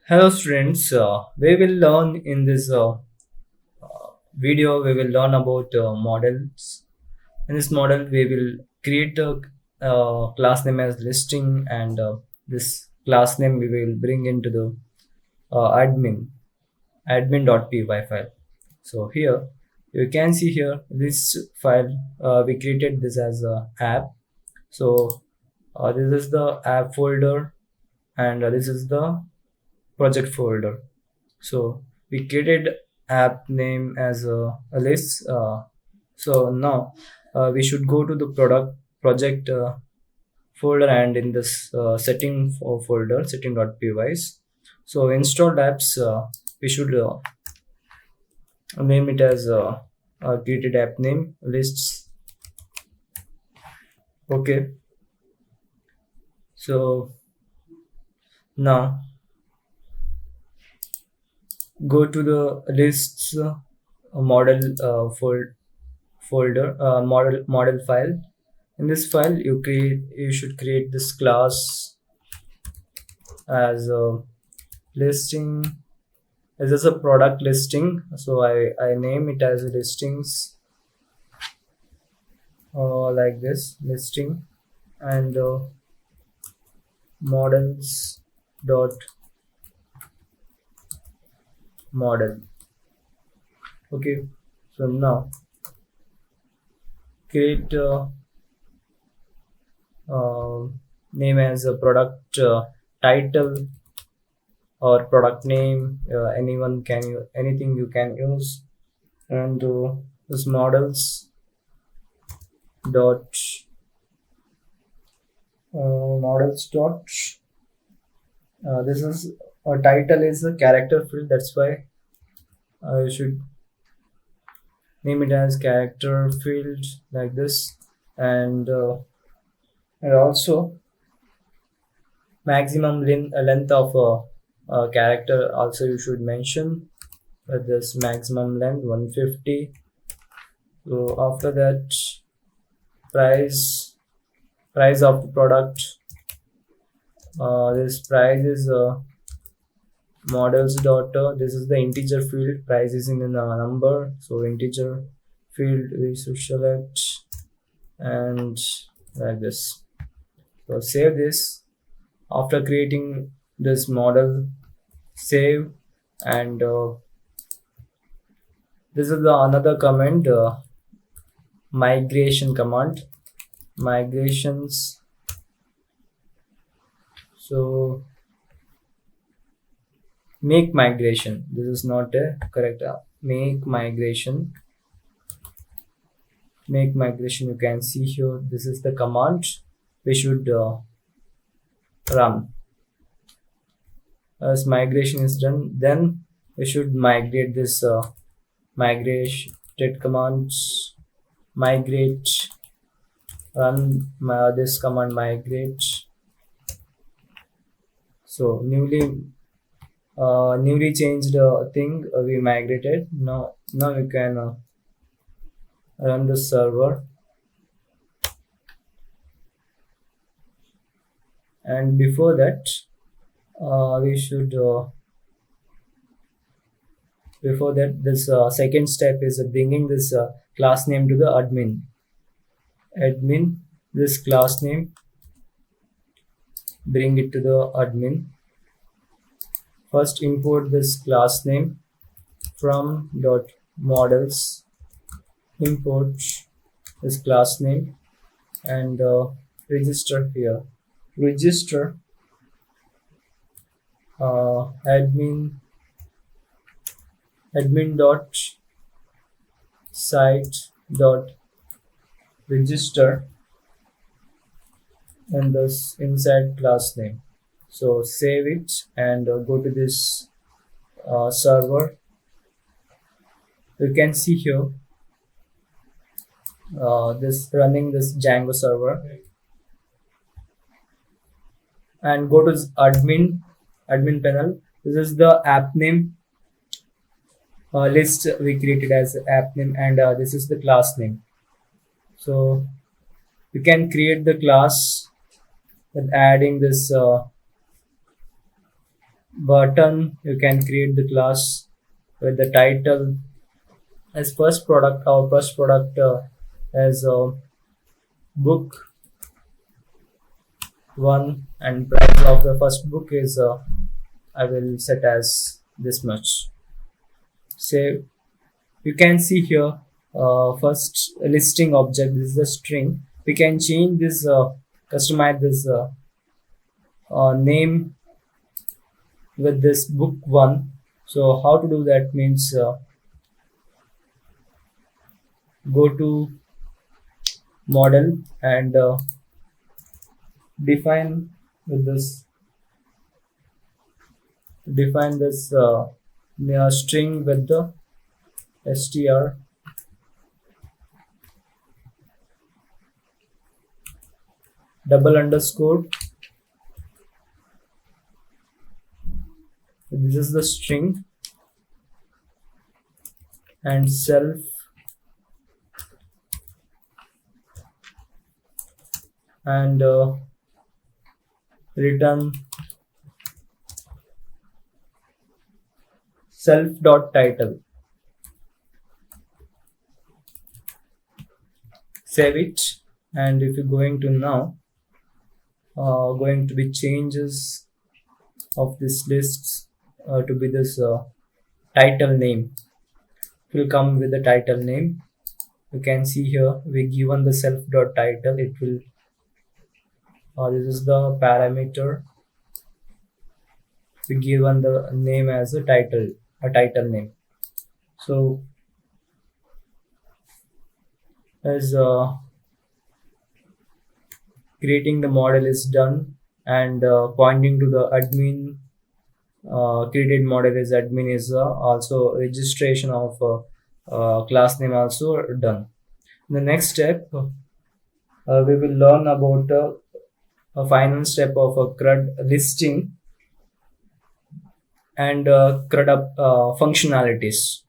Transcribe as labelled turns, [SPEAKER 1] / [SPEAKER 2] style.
[SPEAKER 1] Hello students, we will learn in this video, we will learn about models. In this model, we will create a class name as listing, and this class name we will bring into the admin.py file. So here you can see here this file, we created this as a app. So this is the app folder, and this is the project folder. So we created app name as a list. So now we should go to the product project folder, and in this folder setting.py. So installed apps, we should name it as created app name lists. Okay. So now go to the lists model folder, model file. In this file you should create this class as a listing. This is a product listing, so I name it as listings, like this listing, and models dot model. Okay, so now create name as a product title or product name. Anything you can use, and this models dot models dot this is a title is a character field, that's why you should name it as character field like this, and also maximum length of character also you should mention with this maximum length 150. So after that, price of the product, this price is models dot this is the integer field, price is in a number, so integer field we should select, and like this. So save this. After creating this model, save, and this is the another command, migration command, migrations. So make migration, this is not a correct make migration, you can see here, this is the command we should run. As migration is done, then we should migrate this migrated commands, migrate, run this command migrate. So newly changed thing we migrated. Now you can run the server, and before that we should before that this second step is bringing this class name to the admin, this class name, bring it to the admin. First import this class name from dot models, import this class name, and register here, register admin dot site dot register, and this inside class name. So save it, and go to this server. You can see here this running this Django server, and go to this admin panel. This is the app name list we created as app name, and this is the class name. So you can create the class with adding this button, you can create the class with the title as first product. Our first product as book one, and price of the first book is I will set as this much. Say you can see here first listing object. This is a string. We can change this, customize this name with this book one. So how to do that means go to model and define with this define this string with the str double underscore. This is the string and self and return self dot title. Save it, and if you're going to now going to be changes of this list to be this title name. It will come with the title name. You can see here we given the self dot title. It will this is the parameter. We given the name as a title name. So as creating the model is done, and pointing to the admin created model is admin is also registration of class name also done. In the next step we will learn about a final step of a CRUD listing and CRUD up functionalities.